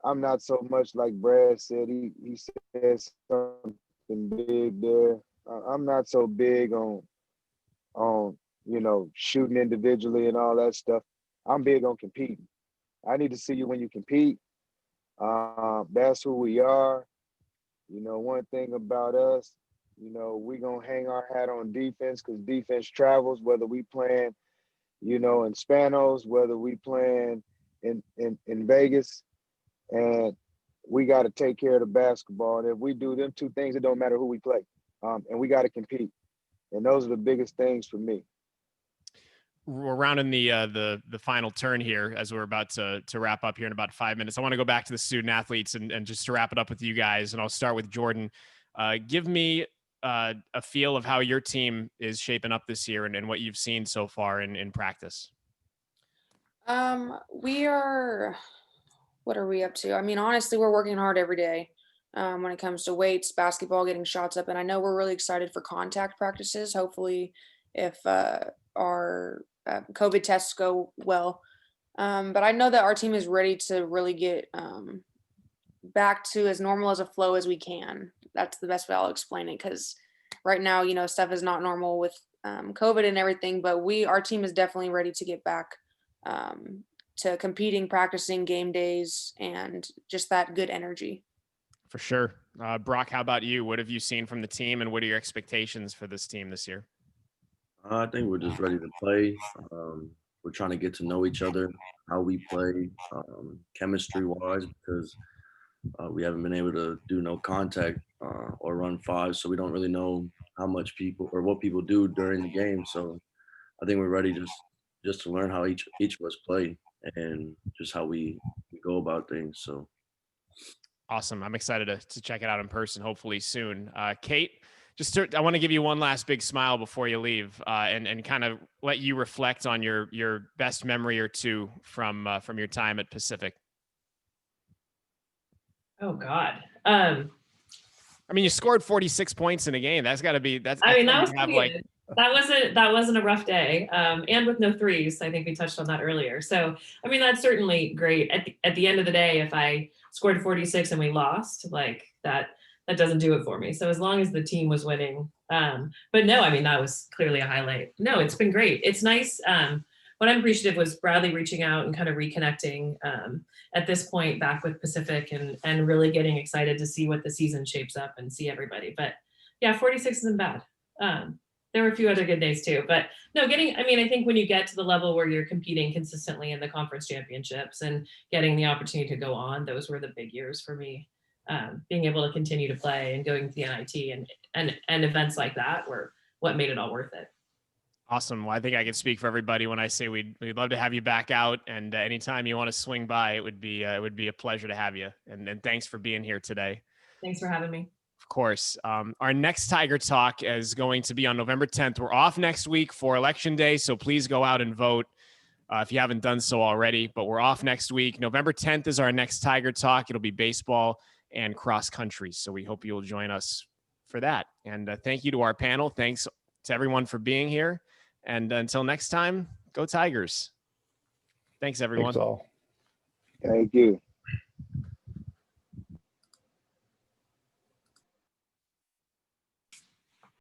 I'm not so much like Brad said. He said something big there. I'm not so big on you know, shooting individually and all that stuff. I'm big on competing. I need to see you when you compete. That's who we are. You know, one thing about us, you know, we gonna hang our hat on defense because defense travels. Whether we playing, you know, in Spanos, whether we playing in Vegas. And we got to take care of the basketball. And if we do them 2 things, it don't matter who we play. And we got to compete. And those are the biggest things for me. We're rounding the final turn here as we're about to wrap up here in about 5 minutes. I want to go back to the student athletes and just to wrap it up with you guys. And I'll start with Jordan. Give me a feel of how your team is shaping up this year and what you've seen so far in practice. What are we up to? I mean, honestly, we're working hard every day when it comes to weights, basketball, getting shots up. And I know we're really excited for contact practices. Hopefully, if our COVID tests go well. But I know that our team is ready to really get back to as normal as a flow as we can. That's the best way I'll explain it, because right now, you know, stuff is not normal with COVID and everything. But our team is definitely ready to get back to competing, practicing, game days, and just that good energy. For sure. Broc, how about you? What have you seen from the team, and what are your expectations for this team this year? I think we're just ready to play. We're trying to get to know each other, how we play, chemistry-wise, because we haven't been able to do no contact or run 5, so we don't really know how much people or what people do during the game. So I think we're ready just to learn how each of us play and just how we go about things. So awesome. I'm excited to check it out in person, hopefully soon. Kate, I want to give you one last big smile before you leave, and kind of let you reflect on your best memory or two from your time at Pacific. Oh God. I mean, you scored 46 points in a game. That's got to be, I mean, that was pretty good. That wasn't a rough day. And with no threes, I think we touched on that earlier. So, I mean, that's certainly great. At the end of the day, if I scored 46 and we lost, like that doesn't do it for me. So as long as the team was winning, but no, I mean, that was clearly a highlight. No, it's been great. It's nice. What I'm appreciative was Bradley reaching out and kind of reconnecting at this point back with Pacific and really getting excited to see what the season shapes up and see everybody. But yeah, 46 isn't bad. There were a few other good days too, but no, I think when you get to the level where you're competing consistently in the conference championships and getting the opportunity to go on, those were the big years for me. Being able to continue to play and going to the NIT and events like that were what made it all worth it. Awesome. Well, I think I can speak for everybody when I say we'd love to have you back out, and anytime you want to swing by, it would be a pleasure to have you. And thanks for being here today. Thanks for having me. Of course. Our next Tiger Talk is going to be on November 10th. We're off next week for Election Day, so please go out and vote if you haven't done so already. But we're off next week. November 10th is our next Tiger Talk. It'll be baseball and cross country, so we hope you'll join us for that. And thank you to our panel. Thanks to everyone for being here. And until next time, go Tigers. Thanks, everyone. Thanks all. Thank you.